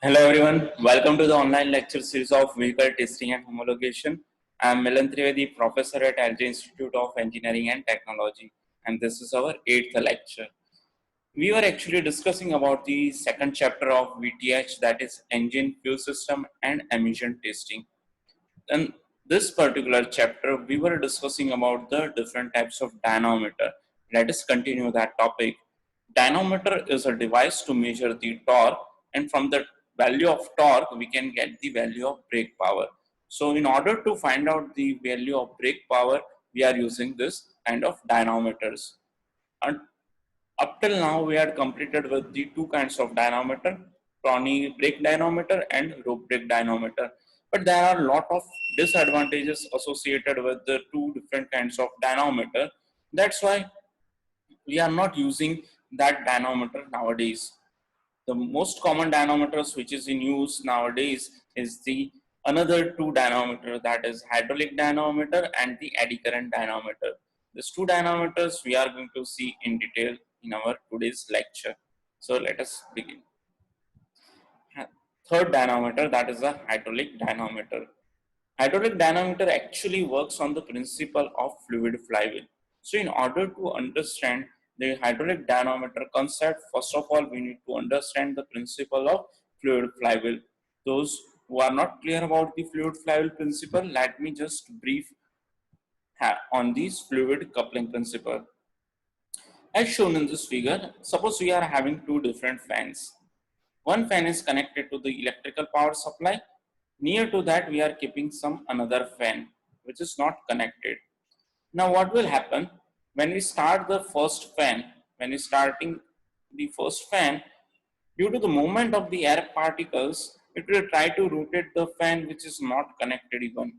Hello everyone, welcome to the online lecture series of Vehicle Testing and Homologation. I am Milan Trivedi, professor at LJ Institute of Engineering and Technology, and this is our 8th lecture. We were actually discussing about the second chapter of VTH, that is Engine, Fuel System and Emission Testing. In this particular chapter, we were discussing about the different types of dynamometer. Let us continue that topic. Dynamometer is a device to measure the torque, and from the value of torque, we can get the value of brake power. So, in order to find out the value of brake power, we are using this kind of dynamometers. And up till now, we had completed with the two kinds of dynamometer, Tony brake dynamometer and rope brake dynamometer. But there are a lot of disadvantages associated with the two different kinds of dynamometer. That's why we are not using that dynamometer nowadays. The most common dynamometers which is in use nowadays is the another two dynamometer, that is hydraulic dynamometer and the eddy current dynamometer. These two dynamometers we are going to see in detail in our today's lecture. So let us begin. Third dynamometer, that is a hydraulic dynamometer. Hydraulic dynamometer actually works on the principle of fluid flywheel. So in order to understand the hydraulic dynamometer concept, first of all, we need to understand the principle of fluid flywheel. Those who are not clear about the fluid flywheel principle, let me just brief on this fluid coupling principle. As shown in this figure, suppose we are having two different fans. One fan is connected to the electrical power supply. Near to that, we are keeping some another fan which is not connected. Now, what will happen when we start the first fan? When we starting the first fan, due to the movement of the air particles, it will try to rotate the fan which is not connected even,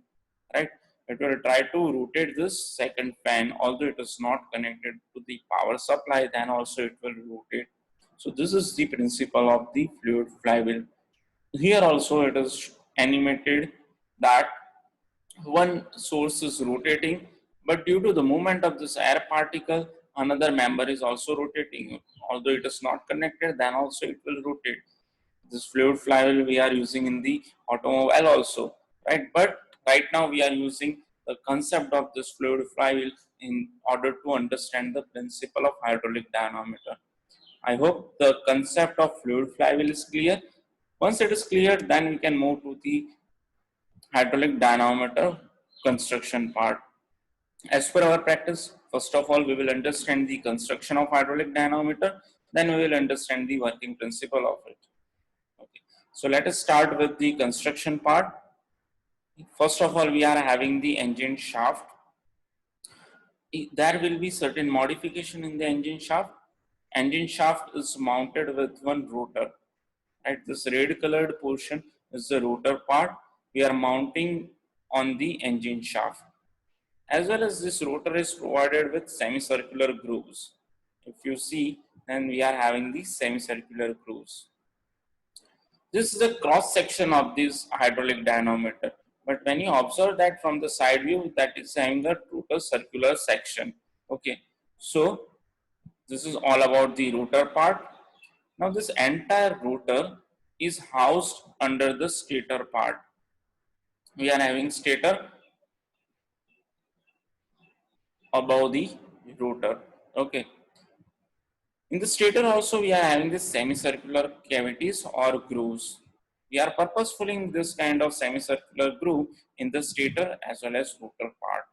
right? It will try to rotate this second fan, although it is not connected to the power supply, then also it will rotate. So this is the principle of the fluid flywheel. Here also it is animated that one source is rotating, but due to the movement of this air particle, another member is also rotating. Although it is not connected, then also it will rotate. This fluid flywheel we are using in the automobile also, right? But right now we are using the concept of this fluid flywheel in order to understand the principle of hydraulic dynamometer. I hope the concept of fluid flywheel is clear. Once it is clear, then we can move to the hydraulic dynamometer construction part. As per our practice, first of all, we will understand the construction of hydraulic dynamometer, then we will understand the working principle of it. Okay. So let us start with the construction part. First of all, we are having the engine shaft. There will be certain modification in the engine shaft. Engine shaft is mounted with one rotor. Right, this red colored portion is the rotor part. We are mounting on the engine shaft. As well as this rotor is provided with semicircular grooves. If you see, then we are having the semicircular grooves. This is a cross section of this hydraulic dynamometer. But when you observe that from the side view, that is having a total circular section. Okay, so this is all about the rotor part. Now this entire rotor is housed under the stator part. We are having stator above the rotor. Okay. In the stator also we are having this semicircular cavities or grooves. We are purposefully this kind of semicircular groove in the stator as well as rotor part.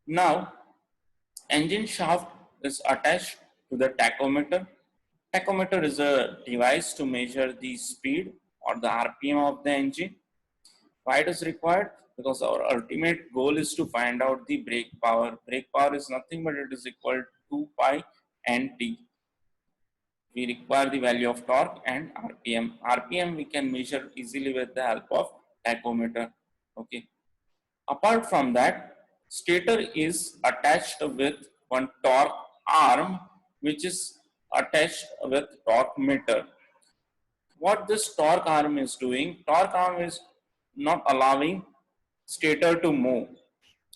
Now engine shaft is attached to the tachometer. Tachometer is a device to measure the speed or the RPM of the engine. Why it is required? Because our ultimate goal is to find out the brake power. Brake power is nothing but it is equal to 2 pi nt. We require the value of torque and RPM. RPM we can measure easily with the help of tachometer. Okay. Apart from that, stator is attached with one torque arm which is attached with torque meter. What this torque arm is doing, torque arm is not allowing stator to move.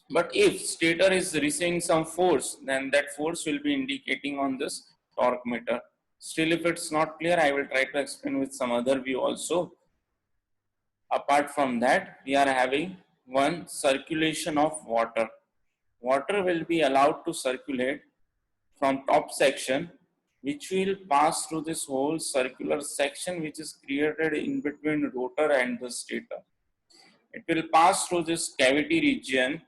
But if stator is receiving some force, then that force will be indicating on this torque meter. Still, if it's not clear, I will try to explain with some other view also. Apart from that, we are having one circulation of water. Water will be allowed to circulate from top section, which will pass through this whole circular section which is created in between rotor and the stator. It will pass through this cavity region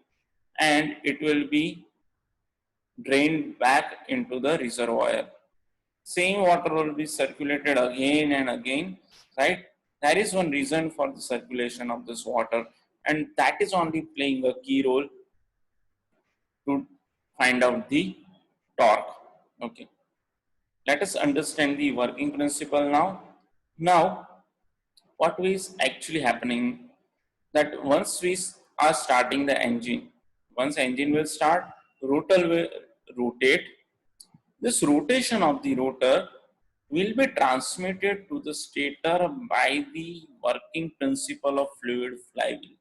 and it will be drained back into the reservoir. Same water will be circulated again and again, right? That is one reason for the circulation of this water, and that is only playing a key role to find out the torque. Okay, let us understand the working principle now. Now, what is actually happening that once we are starting the engine, once engine will start, rotor will rotate. This rotation of the rotor will be transmitted to the stator by the working principle of fluid flywheel.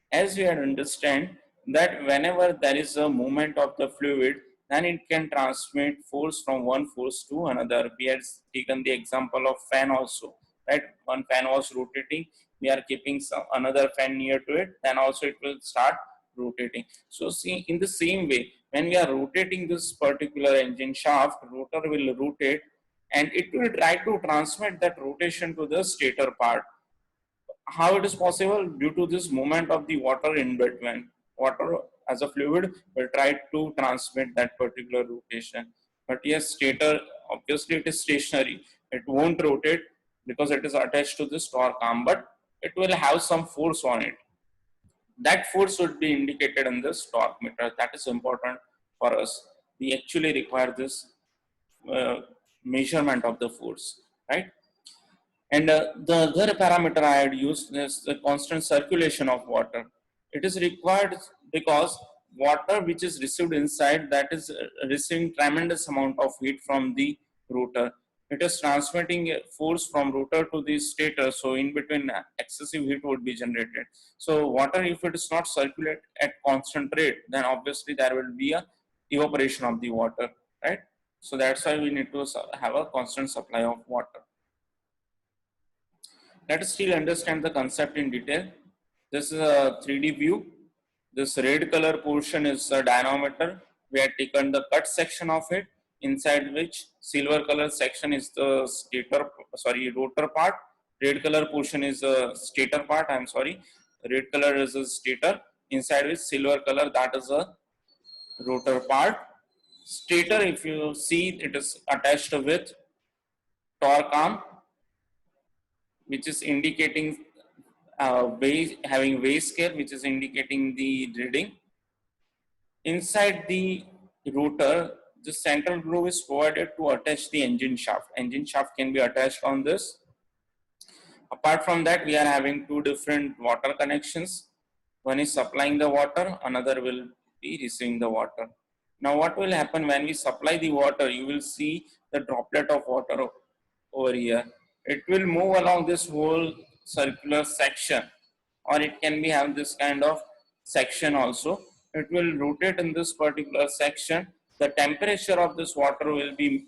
As we understand that whenever there is a movement of the fluid, then it can transmit force from one force to another. We had taken the example of fan also, right? One fan was rotating, we are keeping another fan near to it, then also it will start rotating. So see, in the same way, when we are rotating this particular engine shaft, rotor will rotate and it will try to transmit that rotation to the stator part. How it is possible? Due to this movement of the water in between. Water as a fluid will try to transmit that particular rotation. But yes, stator, obviously it is stationary. It won't rotate because it is attached to this torque arm, but it will have some force on it. That force would be indicated in this torque meter. That is important for us. We actually require this measurement of the force, right? And the other parameter I had used is the constant circulation of water. It is required because water which is received inside, that is receiving tremendous amount of heat from the rotor. It is transmitting a force from rotor to the stator, so in between excessive heat would be generated. So water, if it is not circulate at constant rate, then obviously there will be a evaporation of the water, right? So that's why we need to have a constant supply of water. Let us still understand the concept in detail. This is a 3D view. This red color portion is a dynamometer. We have taken the cut section of it, inside which silver color section is the rotor part. Red color portion is the stator part. I'm sorry. Red color is the stator. Inside which silver color, that is a rotor part. Stator, if you see, it is attached with torque arm, which is indicating having weigh scale, which is indicating the reading. Inside the rotor, the central groove is provided to attach the engine shaft. Engine shaft can be attached on this. Apart from that, we are having two different water connections. One is supplying the water, another will be receiving the water. Now what will happen when we supply the water? You will see the droplet of water over here. It will move along this whole circular section, or it can be have this kind of section also. It will rotate in this particular section. The temperature of this water will be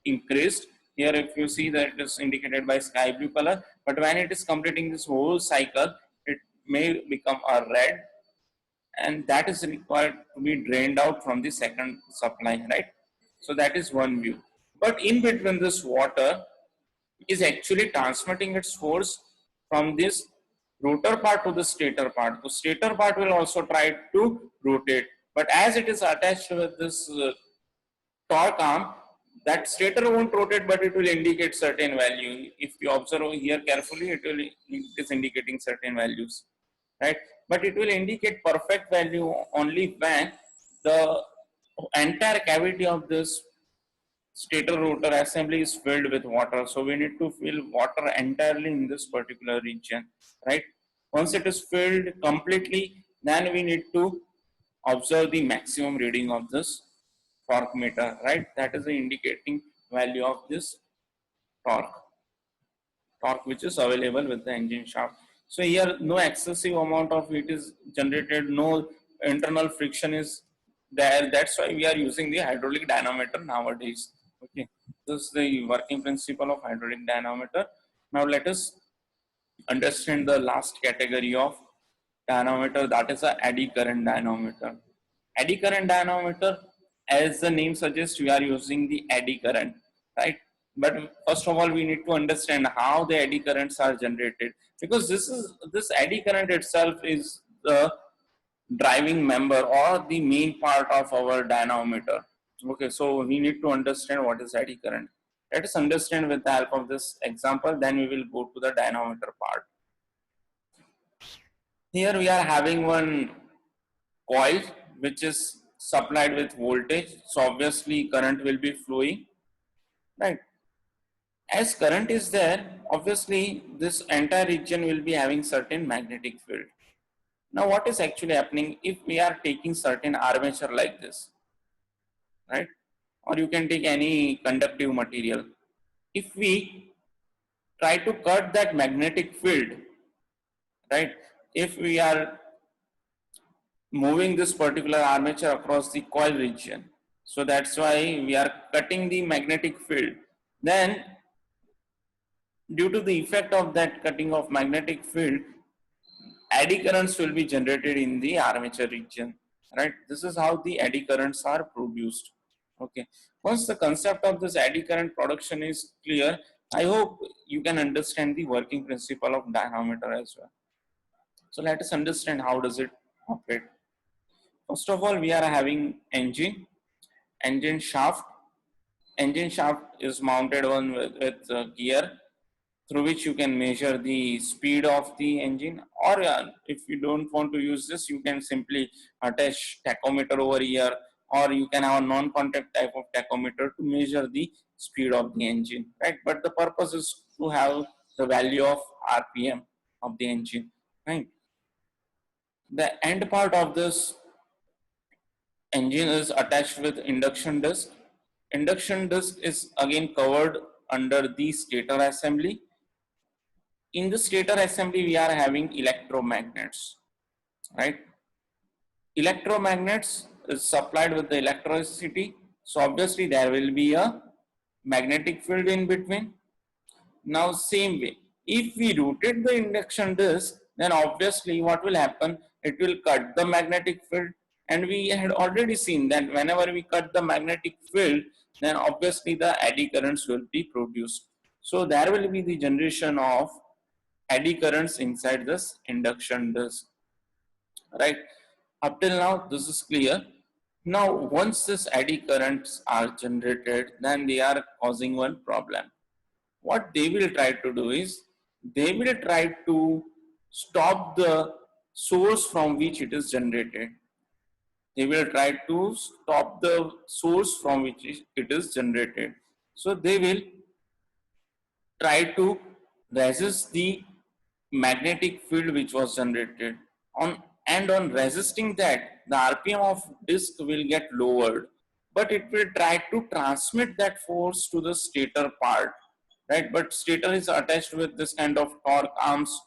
increased. Here if you see that it is indicated by sky blue color, but when it is completing this whole cycle, it may become a red, and that is required to be drained out from the second supply, right? So that is one view. But in between, this water is actually transmitting its force from this rotor part to the stator part. The stator part will also try to rotate, but as it is attached with this torque arm, that stator won't rotate, but it will indicate certain value. If you observe here carefully, it is indicating certain values, right? But it will indicate perfect value only when the entire cavity of this stator rotor assembly is filled with water. So we need to fill water entirely in this particular region, right? Once it is filled completely, then we need to observe the maximum reading of this torque meter, right? That is the indicating value of this torque which is available with the engine shaft. So here no excessive amount of heat is generated, no internal friction is there. That's why we are using the hydraulic dynamometer nowadays. Okay. This is the working principle of hydraulic dynamometer. Now let us understand the last category of dynamometer, that is a eddy current dynamometer. Eddy current dynamometer, as the name suggests, we are using the eddy current, right? But first of all, we need to understand how the eddy currents are generated, because this eddy current itself is the driving member or the main part of our dynamometer. Okay, so we need to understand what is eddy current. Let us understand with the help of this example, then we will go to the dynamometer part. Here we are having one coil which is supplied with voltage, so obviously current will be flowing, right? As current is there, obviously this entire region will be having certain magnetic field. Now what is actually happening if we are taking certain armature like this, right? Or you can take any conductive material. If we try to cut that magnetic field, right? If we are moving this particular armature across the coil region, so that's why we are cutting the magnetic field. Then due to the effect of that cutting of magnetic field, eddy currents will be generated in the armature region, right? This is how the eddy currents are produced. Okay, once the concept of this eddy current production is clear, I hope you can understand the working principle of dynamometer as well. So let us understand how does it operate. First of all, we are having engine shaft. Engine shaft is mounted on with gear, through which you can measure the speed of the engine, or if you don't want to use this, you can simply attach tachometer over here, or you can have a non-contact type of tachometer to measure the speed of the engine, right? But the purpose is to have the value of RPM of the engine, right? The end part of this engine is attached with induction disc. Induction disc is again covered under the stator assembly. In the stator assembly, we are having electromagnets, right? Electromagnets is supplied with the electricity, so obviously there will be a magnetic field in between. Now same way, if we rotate the induction disc, then obviously what will happen, it will cut the magnetic field, and we had already seen that whenever we cut the magnetic field, then obviously the eddy currents will be produced. So there will be the generation of eddy currents inside this induction disc, right? Up till now this is clear. Now once this eddy currents are generated, then they are causing one problem. What they will try to do is, they will try to stop the source from which it is generated. They will try to stop the source from which it is generated. So they will try to resist the magnetic field which was generated on, and on resisting that, the RPM of disk will get lowered, but it will try to transmit that force to the stator part, right? But stator is attached with this kind of torque arms,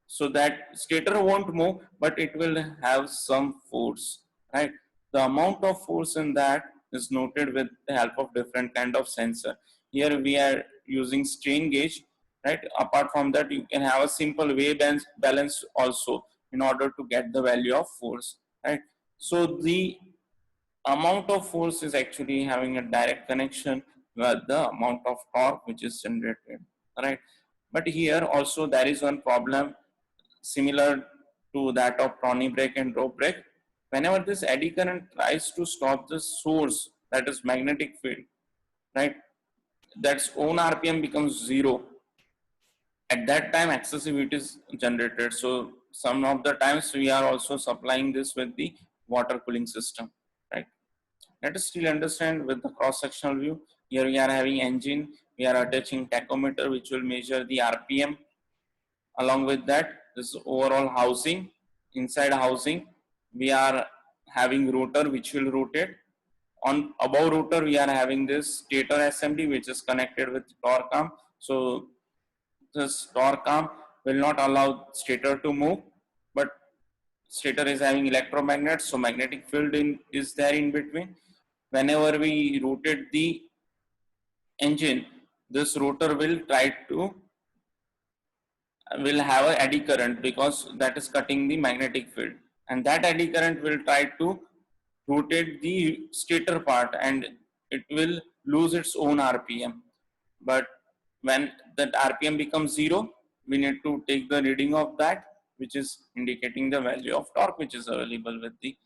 so that stator won't move, but it will have some force, right? The amount of force in that is noted with the help of different kind of sensor. Here we are using strain gauge, right? Apart from that, you can have a simple weight balance also in order to get the value of force, right? So the amount of force is actually having a direct connection with the amount of torque which is generated, right? But here also there is one problem similar to that of Tony brake and rope brake. Whenever this eddy current tries to stop the source, that is magnetic field, right? That's own RPM becomes zero. At that time, excessive heat is generated. So some of the times we are also supplying this with the water cooling system, right? Let us still understand with the cross-sectional view. Here we are having engine, we are attaching tachometer which will measure the RPM. Along with that, this overall housing. Inside housing, we are having rotor which will rotate. On above rotor, we are having this stator assembly which is connected with torque arm. So this torque arm will not allow stator to move, but stator is having electromagnets, so magnetic field is there in between. Whenever we rotate the engine, this rotor will have a eddy current because that is cutting the magnetic field, and that eddy current will try to rotate the stator part and it will lose its own RPM. But when that RPM becomes zero, we need to take the reading of that, which is indicating the value of torque which is available with the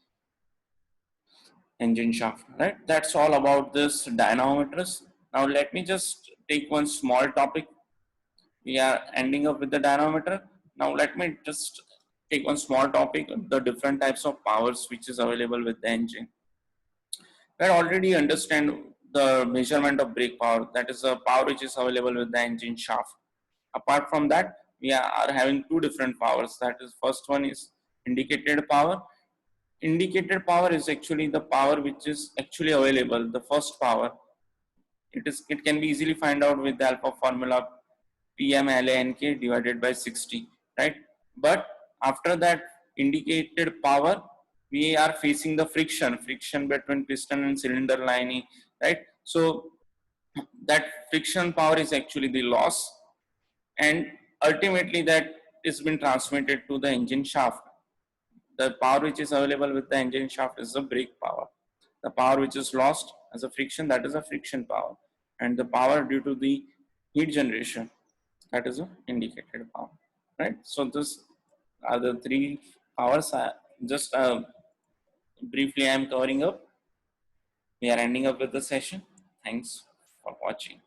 engine shaft, right? That's all about this dynamometers. Now let me just take one small topic. We are ending up with the dynamometer. Now let me just take one small topic, the different types of powers which is available with the engine. We already understand the measurement of brake power, that is the power which is available with the engine shaft. Apart from that, we are having two different powers. That is, first one is indicated power. Indicated power is actually the power which is actually available, the first power. It can be easily find out with the alpha formula PMLANK divided by 60, right? But after that indicated power, we are facing the friction between piston and cylinder lining, right? So that friction power is actually the loss, and ultimately that is been transmitted to the engine shaft. The power which is available with the engine shaft is the brake power. The power which is lost as a friction, that is a friction power, and the power due to the heat generation, that is a indicated power, right? So this are the three powers. Just briefly I am covering up. We are ending up with the session. Thanks for watching.